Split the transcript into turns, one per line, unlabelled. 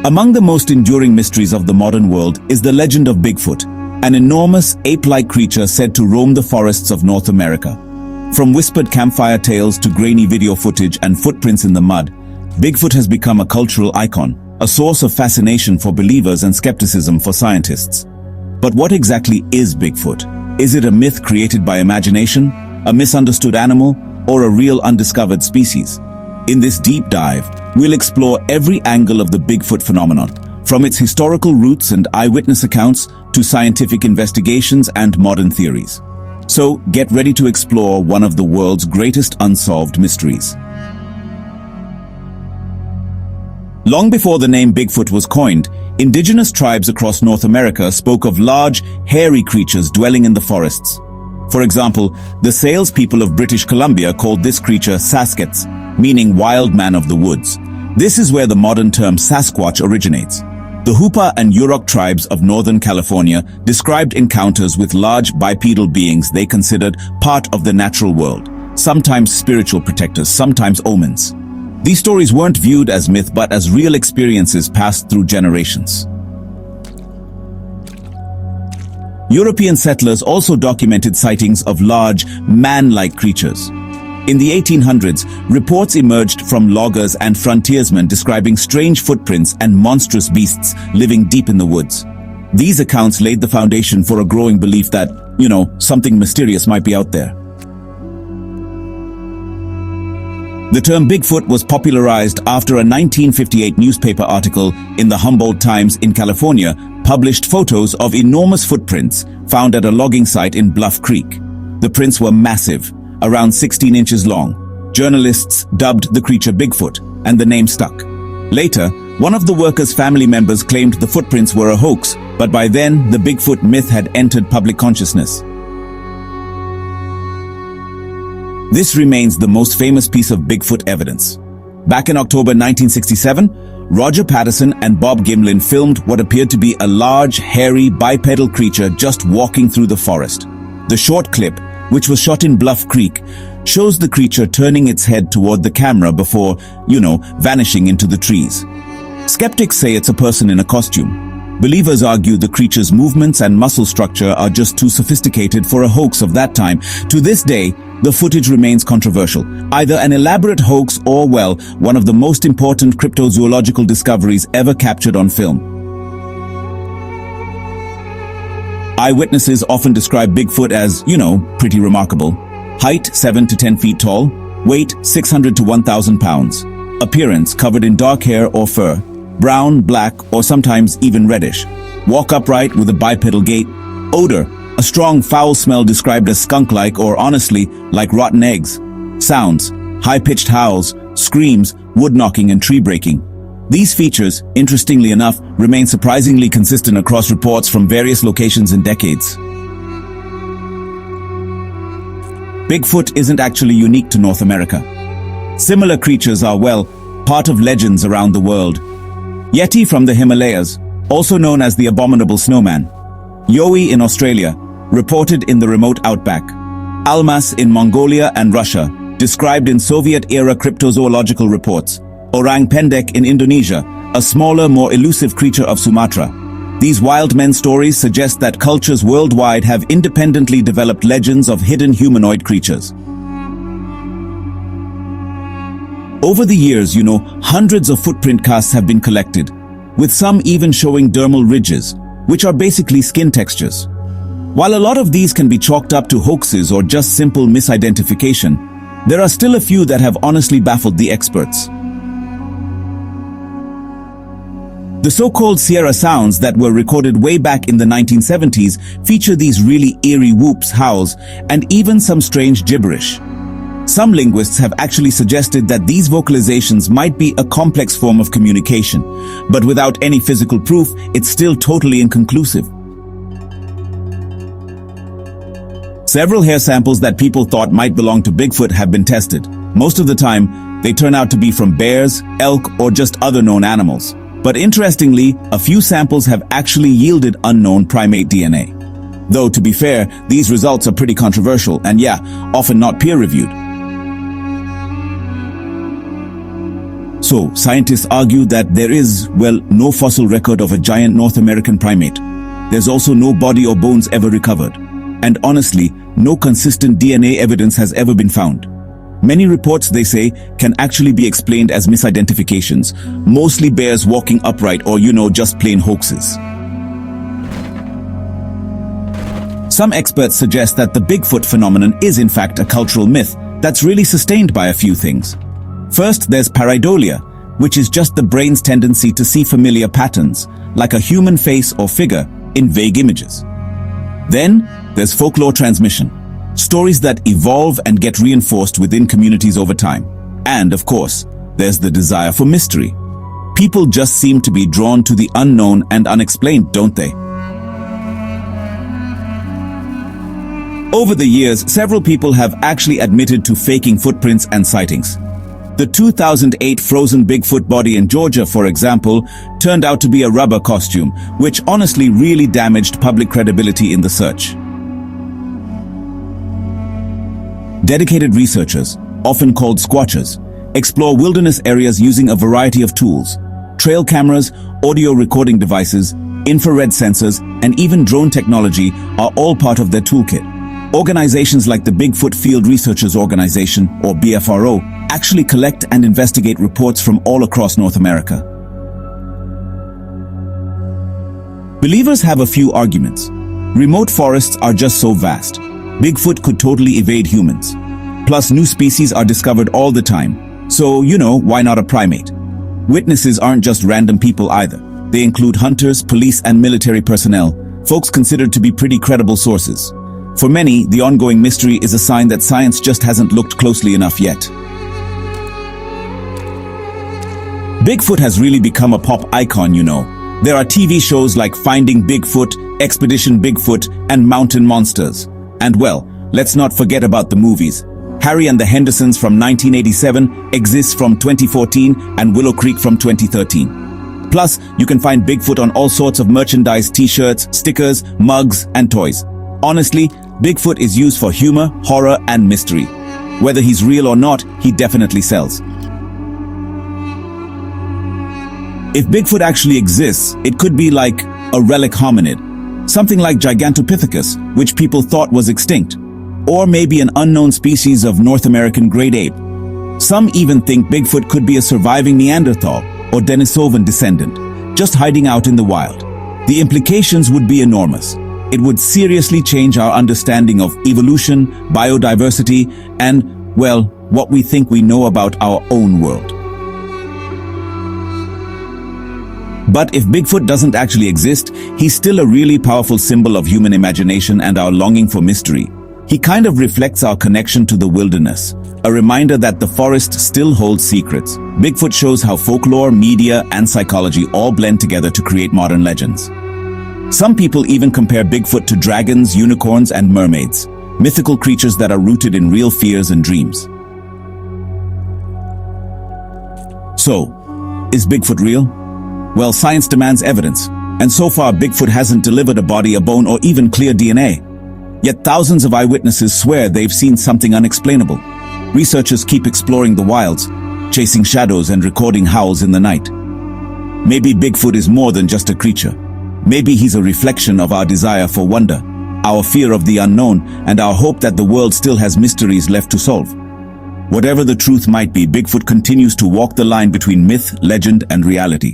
Among the most enduring mysteries of the modern world is the legend of Bigfoot, an enormous ape-like creature said to roam the forests of North America. From whispered campfire tales to grainy video footage and footprints in the mud, Bigfoot has become a cultural icon, a source of fascination for believers and skepticism for scientists. But what exactly is Bigfoot? Is it a myth created by imagination, a misunderstood animal, or a real undiscovered species? In this deep dive, we'll explore every angle of the Bigfoot phenomenon, from its historical roots and eyewitness accounts to scientific investigations and modern theories. So, get ready to explore one of the world's greatest unsolved mysteries. Long before the name Bigfoot was coined, indigenous tribes across North America spoke of large, hairy creatures dwelling in the forests. For example, the Sales people of British Columbia called this creature Saskets, meaning wild man of the woods. This is where the modern term Sasquatch originates. The Hoopa and Yurok tribes of Northern California described encounters with large bipedal beings they considered part of the natural world, sometimes spiritual protectors, sometimes omens. These stories weren't viewed as myth but as real experiences passed through generations. European settlers also documented sightings of large, man-like creatures. In the 1800s, reports emerged from loggers and frontiersmen describing strange footprints and monstrous beasts living deep in the woods. These accounts laid the foundation for a growing belief that, something mysterious might be out there. The term Bigfoot was popularized after a 1958 newspaper article in the Humboldt Times in California published photos of enormous footprints found at a logging site in Bluff Creek. The prints were massive, around 16 inches long. Journalists dubbed the creature Bigfoot, and the name stuck. Later, one of the workers' family members claimed the footprints were a hoax, but by then the Bigfoot myth had entered public consciousness. This remains the most famous piece of Bigfoot evidence. Back in October 1967, Roger Patterson and Bob Gimlin filmed what appeared to be a large, hairy, bipedal creature just walking through the forest. The short clip, which was shot in Bluff Creek, shows the creature turning its head toward the camera before, vanishing into the trees. Skeptics say it's a person in a costume. Believers argue the creature's movements and muscle structure are just too sophisticated for a hoax of that time. To this day, the footage remains controversial, either an elaborate hoax or, one of the most important cryptozoological discoveries ever captured on film. Eyewitnesses often describe Bigfoot as, pretty remarkable. Height 7 to 10 feet tall, weight 600 to 1,000 pounds. Appearance covered in dark hair or fur, brown, black, or sometimes even reddish. Walk upright with a bipedal gait. Odor, a strong foul smell described as skunk-like or honestly, like rotten eggs. Sounds, high-pitched howls, screams, wood-knocking, and tree-breaking. These features, interestingly enough, remain surprisingly consistent across reports from various locations in decades. Bigfoot isn't actually unique to North America. Similar creatures are, part of legends around the world. Yeti from the Himalayas, also known as the abominable snowman. Yowie in Australia, reported in the remote outback. Almas in Mongolia and Russia, described in Soviet-era cryptozoological reports. Orang pendek in Indonesia, a smaller, more elusive creature of Sumatra. These wild men stories suggest that cultures worldwide have independently developed legends of hidden humanoid creatures. Over the years, hundreds of footprint casts have been collected, with some even showing dermal ridges, which are basically skin textures. While a lot of these can be chalked up to hoaxes or just simple misidentification, there are still a few that have honestly baffled the experts. The so-called Sierra sounds that were recorded way back in the 1970s feature these really eerie whoops, howls, and even some strange gibberish. Some linguists have actually suggested that these vocalizations might be a complex form of communication, but without any physical proof, it's still totally inconclusive. Several hair samples that people thought might belong to Bigfoot have been tested. Most of the time, they turn out to be from bears, elk, or just other known animals. But interestingly, a few samples have actually yielded unknown primate DNA. Though, to be fair, these results are pretty controversial and often not peer-reviewed. So, scientists argue that there is, well, no fossil record of a giant North American primate. There's also no body or bones ever recovered. And honestly, no consistent DNA evidence has ever been found. Many reports, they say, can actually be explained as misidentifications, mostly bears walking upright or, just plain hoaxes. Some experts suggest that the Bigfoot phenomenon is in fact a cultural myth that's really sustained by a few things. First, there's pareidolia, which is just the brain's tendency to see familiar patterns, like a human face or figure, in vague images. Then, there's folklore transmission, stories that evolve and get reinforced within communities over time. And, of course, there's the desire for mystery. People just seem to be drawn to the unknown and unexplained, don't they? Over the years, several people have actually admitted to faking footprints and sightings. The 2008 frozen Bigfoot body in Georgia, for example, turned out to be a rubber costume, which honestly really damaged public credibility in the search. Dedicated researchers, often called squatchers, explore wilderness areas using a variety of tools. Trail cameras, audio recording devices, infrared sensors, and even drone technology are all part of their toolkit. Organizations like the Bigfoot Field Researchers Organization, or BFRO, actually collect and investigate reports from all across North America. Believers have a few arguments. Remote forests are just so vast. Bigfoot could totally evade humans. Plus, new species are discovered all the time. So, why not a primate? Witnesses aren't just random people either. They include hunters, police, and military personnel, folks considered to be pretty credible sources. For many, the ongoing mystery is a sign that science just hasn't looked closely enough yet. Bigfoot has really become a pop icon, There are TV shows like Finding Bigfoot, Expedition Bigfoot, and Mountain Monsters. And well, let's not forget about the movies. Harry and the Hendersons from 1987, Exists from 2014, and Willow Creek from 2013. Plus, you can find Bigfoot on all sorts of merchandise, t-shirts, stickers, mugs, and toys. Honestly, Bigfoot is used for humor, horror, and mystery. Whether he's real or not, he definitely sells. If Bigfoot actually exists, it could be like a relic hominid, something like Gigantopithecus, which people thought was extinct, or maybe an unknown species of North American great ape. Some even think Bigfoot could be a surviving Neanderthal or Denisovan descendant, just hiding out in the wild. The implications would be enormous. It would seriously change our understanding of evolution, biodiversity, and, well, what we think we know about our own world. But if Bigfoot doesn't actually exist, he's still a really powerful symbol of human imagination and our longing for mystery. He kind of reflects our connection to the wilderness, a reminder that the forest still holds secrets. Bigfoot shows how folklore, media, and psychology all blend together to create modern legends. Some people even compare Bigfoot to dragons, unicorns, and mermaids, mythical creatures that are rooted in real fears and dreams. So, is Bigfoot real? Well, science demands evidence, and so far Bigfoot hasn't delivered a body, a bone, or even clear DNA. Yet thousands of eyewitnesses swear they've seen something unexplainable. Researchers keep exploring the wilds, chasing shadows and recording howls in the night. Maybe Bigfoot is more than just a creature. Maybe he's a reflection of our desire for wonder, our fear of the unknown, and our hope that the world still has mysteries left to solve. Whatever the truth might be, Bigfoot continues to walk the line between myth, legend, and reality.